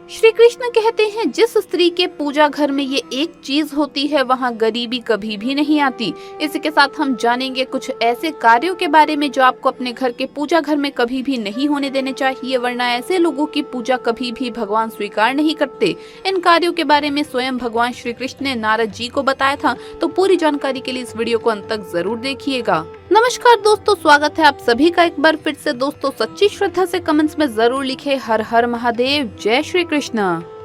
श्री कृष्ण कहते हैं, जिस स्त्री के पूजा घर में ये एक चीज होती है वहाँ गरीबी कभी भी नहीं आती। इसी के साथ हम जानेंगे कुछ ऐसे कार्यों के बारे में जो आपको अपने घर के पूजा घर में कभी भी नहीं होने देने चाहिए, वरना ऐसे लोगों की पूजा कभी भी भगवान स्वीकार नहीं करते। इन कार्यों के बारे में स्वयं भगवान श्री कृष्ण ने नारद जी को बताया था, तो पूरी जानकारी के लिए इस वीडियो को अंत तक जरूर देखिएगा। नमस्कार दोस्तों, स्वागत है आप सभी का एक बार फिर से। दोस्तों सच्ची श्रद्धा से कमेंट्स में जरूर लिखे हर हर महादेव, जय श्री कृष्ण।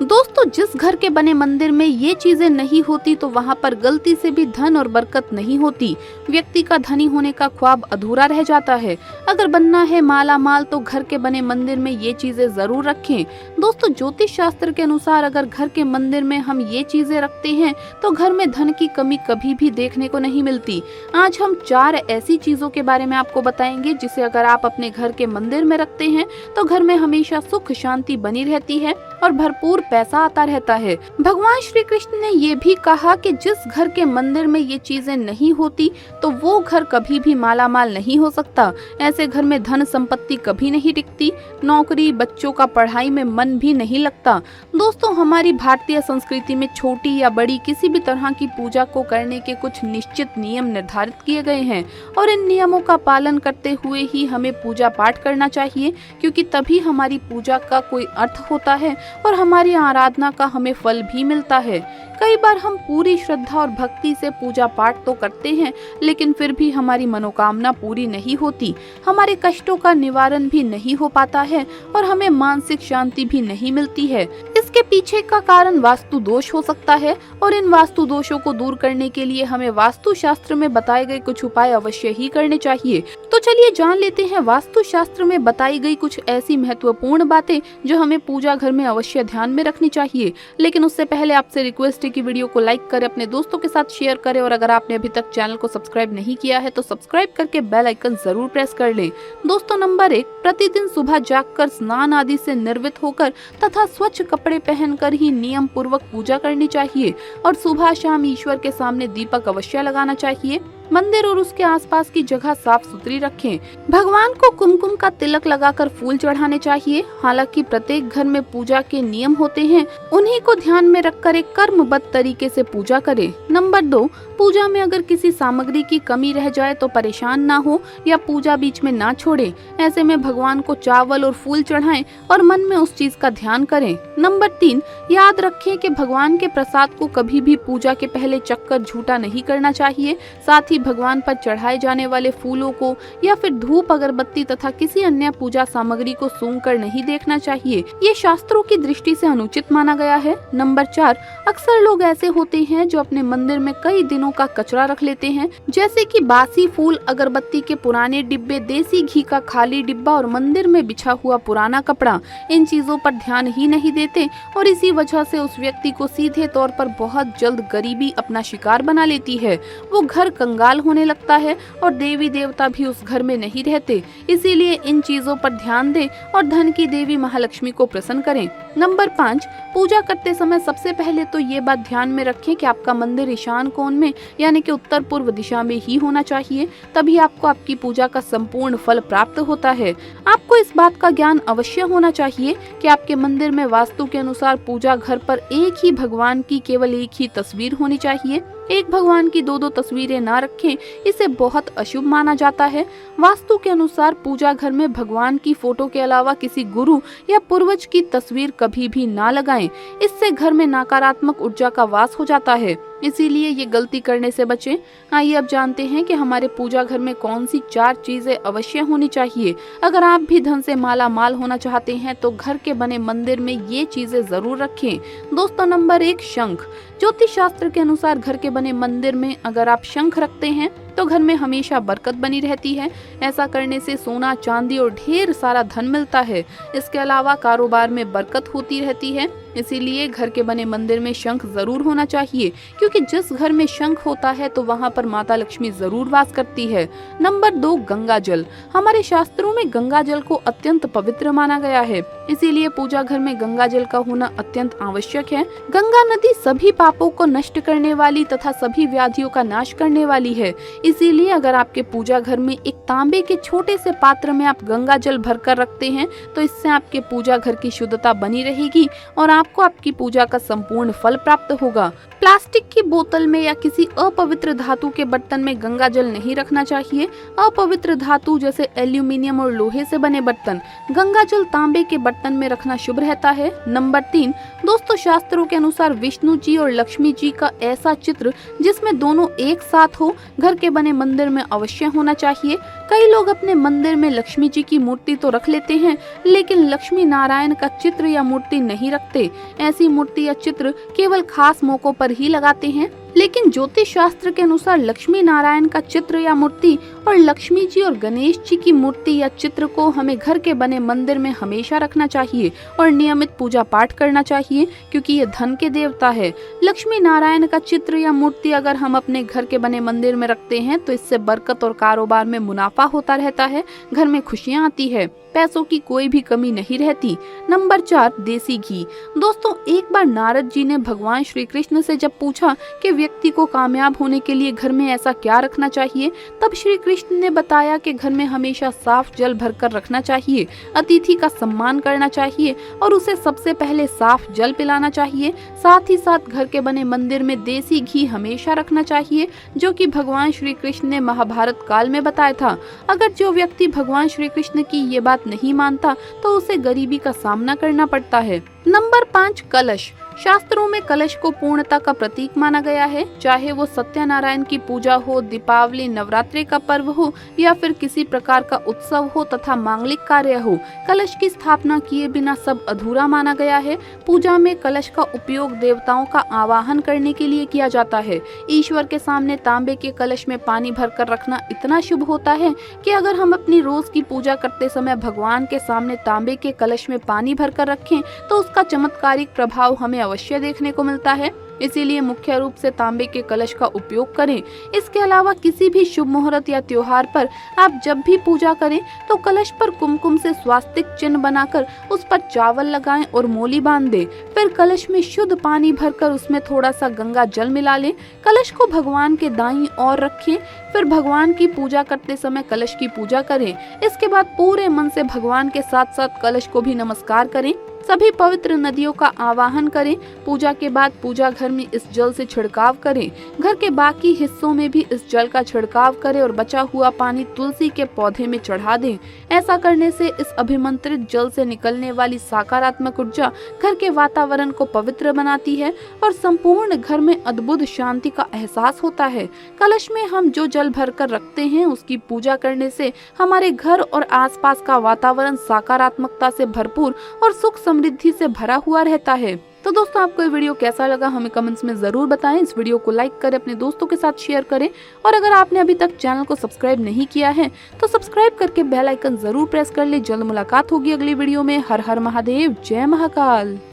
दोस्तों जिस घर के बने मंदिर में ये चीजें नहीं होती तो वहाँ पर गलती से भी धन और बरकत नहीं होती। व्यक्ति का धनी होने का ख्वाब अधूरा रह जाता है। अगर बनना है माला माल तो घर के बने मंदिर में ये चीजें जरूर रखें। दोस्तों ज्योतिष शास्त्र के अनुसार अगर घर के मंदिर में हम ये चीजें रखते हैं तो घर में धन की कमी कभी भी देखने को नहीं मिलती। आज हम 4 ऐसी चीजों के बारे में आपको बताएंगे जिसे अगर आप अपने घर के मंदिर में रखते हैं तो घर में हमेशा सुख शांति बनी रहती है और भरपूर पैसा आता रहता है। भगवान श्री कृष्ण ने ये भी कहा कि जिस घर के मंदिर में ये चीजें नहीं होती तो वो घर कभी भी मालामाल नहीं हो सकता। ऐसे घर में धन संपत्ति कभी नहीं टिकती, नौकरी, बच्चों का पढ़ाई में मन भी नहीं लगता। दोस्तों हमारी भारतीय संस्कृति में छोटी या बड़ी किसी भी तरह की पूजा को करने के कुछ निश्चित नियम निर्धारित किए गए हैं और इन नियमों का पालन करते हुए ही हमें पूजा पाठ करना चाहिए, क्योंकि तभी हमारी पूजा का कोई अर्थ होता है और हमारी आराधना का हमें फल भी मिलता है। कई बार हम पूरी श्रद्धा और भक्ति से पूजा पाठ तो करते हैं लेकिन फिर भी हमारी मनोकामना पूरी नहीं होती, हमारे कष्टों का निवारण भी नहीं हो पाता है और हमें मानसिक शांति भी नहीं मिलती है। इसके पीछे का कारण वास्तु दोष हो सकता है और इन वास्तु दोषों को दूर करने के लिए हमें वास्तु शास्त्र में बताए गए कुछ उपाय अवश्य ही करने चाहिए। तो चलिए जान लेते हैं वास्तु शास्त्र में बताई गई कुछ ऐसी महत्वपूर्ण बातें जो हमें पूजा घर में अवश्य ध्यान में रखनी चाहिए। लेकिन उससे पहले आपसे रिक्वेस्ट है कि वीडियो को लाइक करें, अपने दोस्तों के साथ शेयर करें और अगर आपने अभी तक चैनल को सब्सक्राइब नहीं किया है तो सब्सक्राइब करके बेल आइकन जरूर प्रेस कर लें। दोस्तों नंबर 1, प्रतिदिन सुबह जागकर स्नान आदि से निर्वित होकर तथा स्वच्छ कपड़े पहनकर ही नियम पूर्वक पूजा करनी चाहिए और सुबह शाम ईश्वर के सामने दीपक अवश्य लगाना चाहिए। मंदिर और उसके आसपास की जगह साफ सुथरी रखें। भगवान को कुमकुम का तिलक लगाकर फूल चढ़ाने चाहिए। हालांकि प्रत्येक घर में पूजा के नियम होते हैं, उन्हीं को ध्यान में रखकर एक कर्मबद्ध तरीके से पूजा करें। नंबर 2, पूजा में अगर किसी सामग्री की कमी रह जाए तो परेशान ना हो या पूजा बीच में ना छोड़े। ऐसे में भगवान को चावल और फूल चढ़ाएं और मन में उस चीज का ध्यान करें। नंबर 3, याद रखें कि भगवान के प्रसाद को कभी भी पूजा के पहले चखकर झूठा नहीं करना चाहिए। साथ ही भगवान पर चढ़ाए जाने वाले फूलों को या फिर धूप, अगरबत्ती तथा किसी अन्य पूजा सामग्री को सूंघकर नहीं देखना चाहिए। ये शास्त्रों की दृष्टि से अनुचित माना गया है। नंबर 4, अक्सर लोग ऐसे होते हैं जो अपने मंदिर में कई दिनों का कचरा रख लेते हैं, जैसे कि बासी फूल, अगरबत्ती के पुराने डिब्बे, देसी घी का खाली डिब्बा और मंदिर में बिछा हुआ पुराना कपड़ा। इन चीजों पर ध्यान ही नहीं देते और इसी वजह से उस व्यक्ति को सीधे तौर पर बहुत जल्द गरीबी अपना शिकार बना लेती है। वो घर कंगाल होने लगता है और देवी देवता भी उस घर में नहीं रहते। इसीलिए इन चीजों पर ध्यान दें और धन की देवी महालक्ष्मी को प्रसन्न करें। नंबर 5, पूजा करते समय सबसे पहले तो ये बात ध्यान में रखें कि आपका मंदिर ईशान कोण में यानी कि उत्तर पूर्व दिशा में ही होना चाहिए, तभी आपको आपकी पूजा का संपूर्ण फल प्राप्त होता है। आपको इस बात का ज्ञान अवश्य होना चाहिए कि आपके मंदिर में वास्तु के अनुसार पूजा घर पर एक ही भगवान की केवल एक ही तस्वीर होनी चाहिए। एक भगवान की 2-2 तस्वीरें ना रखें, इसे बहुत अशुभ माना जाता है। वास्तु के अनुसार पूजा घर में भगवान की फोटो के अलावा किसी गुरु या पूर्वज की तस्वीर कभी भी ना लगाएं। इससे घर में नकारात्मक ऊर्जा का वास हो जाता है, इसीलिए ये गलती करने से बचें। आइए अब जानते हैं कि हमारे पूजा घर में कौन सी 4 चीजें अवश्य होनी चाहिए। अगर आप भी धन से माला माल होना चाहते हैं तो घर के बने मंदिर में ये चीजें जरूर रखें। दोस्तों नंबर 1, शंख। ज्योतिष शास्त्र के अनुसार घर के बने मंदिर में अगर आप शंख रखते हैं तो घर में हमेशा बरकत बनी रहती है। ऐसा करने से सोना, चांदी और ढेर सारा धन मिलता है। इसके अलावा कारोबार में बरकत होती रहती है। इसीलिए घर के बने मंदिर में शंख जरूर होना चाहिए, क्योंकि जिस घर में शंख होता है तो वहाँ पर माता लक्ष्मी जरूर वास करती है। नंबर 2, गंगा जल। हमारे शास्त्रों में गंगा जल को अत्यंत पवित्र माना गया है, इसीलिए पूजा घर में गंगा जल का होना अत्यंत आवश्यक है। गंगा नदी सभी पापों को नष्ट करने वाली तथा सभी व्याधियों का नाश करने वाली है, इसीलिए अगर आपके पूजा घर में एक तांबे के छोटे से पात्र में आप गंगा जल भरकर रखते हैं तो इससे आपके पूजा घर की शुद्धता बनी रहेगी और आपको आपकी पूजा का संपूर्ण फल प्राप्त होगा। प्लास्टिक की बोतल में या किसी अपवित्र धातु के बर्तन में गंगा जल नहीं रखना चाहिए। अपवित्र धातु जैसे एल्यूमिनियम और लोहे से बने बर्तन, गंगा जल तांबे के बर्तन में रखना शुभ रहता है। नंबर 3, दोस्तों शास्त्रों के अनुसार विष्णु जी और लक्ष्मी जी का ऐसा चित्र जिसमें दोनों एक साथ हो घर के बने मंदिर में अवश्य होना चाहिए। कई लोग अपने मंदिर में लक्ष्मी जी की मूर्ति तो रख लेते हैं, लेकिन लक्ष्मी नारायण का चित्र या मूर्ति नहीं रखते। ऐसी मूर्ति या चित्र केवल खास मौकों पर ही लगाते हैं, लेकिन ज्योतिष शास्त्र के अनुसार लक्ष्मी नारायण का चित्र या मूर्ति और लक्ष्मी जी और गणेश जी की मूर्ति या चित्र को हमें घर के बने मंदिर में हमेशा रखना चाहिए और नियमित पूजा पाठ करना चाहिए, क्योंकि ये धन के देवता है। लक्ष्मी नारायण का चित्र या मूर्ति अगर हम अपने घर के बने मंदिर में रखते हैं तो इससे बरकत और कारोबार में मुनाफा होता रहता है, घर में खुशियाँ आती है, पैसों की कोई भी कमी नहीं रहती। नंबर 4, देसी घी। दोस्तों एक बार नारद जी ने भगवान श्री कृष्ण से जब पूछा कि व्यक्ति को कामयाब होने के लिए घर में ऐसा क्या रखना चाहिए, तब श्री कृष्ण ने बताया कि घर में हमेशा साफ जल भरकर रखना चाहिए, अतिथि का सम्मान करना चाहिए और उसे सबसे पहले साफ जल पिलाना चाहिए। साथ ही साथ घर के बने मंदिर में देसी घी हमेशा रखना चाहिए, जो कि भगवान श्री कृष्ण ने महाभारत काल में बताया था। अगर जो व्यक्ति भगवान श्री कृष्ण की ये बात नहीं मानता तो उसे गरीबी का सामना करना पड़ता है। नंबर 5, कलश। शास्त्रों में कलश को पूर्णता का प्रतीक माना गया है, चाहे वो सत्यनारायण की पूजा हो, दीपावली, नवरात्रि का पर्व हो या फिर किसी प्रकार का उत्सव हो तथा मांगलिक कार्य हो। कलश की स्थापना किए बिना सब अधूरा माना गया है। पूजा में कलश का उपयोग देवताओं का आवाहन करने के लिए किया जाता है। ईश्वर के सामने तांबे के कलश में पानी भरकर रखना इतना शुभ होता है कि अगर हम अपनी रोज की पूजा करते समय भगवान के सामने तांबे के कलश में पानी भरकर रखें तो उसका चमत्कारिक प्रभाव हमें अवश्य देखने को मिलता है। इसीलिए मुख्य रूप से तांबे के कलश का उपयोग करें। इसके अलावा किसी भी शुभ मुहूर्त या त्योहार पर आप जब भी पूजा करें तो कलश पर कुमकुम से स्वास्तिक चिन्ह बनाकर उस पर चावल लगाएं और मोली बांध दें। फिर कलश में शुद्ध पानी भरकर उसमें थोड़ा सा गंगा जल मिला लें। कलश को भगवान के दाईं ओर रखें। फिर भगवान की पूजा करते समय कलश की पूजा करें। इसके बाद पूरे मन से भगवान के साथ साथ कलश को भी नमस्कार करें। सभी पवित्र नदियों का आवाहन करें। पूजा के बाद पूजा घर में इस जल से छिड़काव करें। घर के बाकी हिस्सों में भी इस जल का छिड़काव करें और बचा हुआ पानी तुलसी के पौधे में चढ़ा दें। ऐसा करने से इस अभिमंत्रित जल से निकलने वाली सकारात्मक ऊर्जा घर के वातावरण को पवित्र बनाती है और संपूर्ण घर में अद्भुत शांति का एहसास होता है। कलश में हम जो जल भरकर रखते हैं उसकी पूजा करने से हमारे घर और आसपास का वातावरण सकारात्मकता से भरपूर और सुख समृद्धि से भरा हुआ रहता है। तो दोस्तों आपको ये वीडियो कैसा लगा हमें कमेंट्स में जरूर बताएं। इस वीडियो को लाइक करें, अपने दोस्तों के साथ शेयर करें और अगर आपने अभी तक चैनल को सब्सक्राइब नहीं किया है तो सब्सक्राइब करके बेल आइकन जरूर प्रेस कर ले। जल्द मुलाकात होगी अगली वीडियो में। हर हर महादेव, जय महाकाल।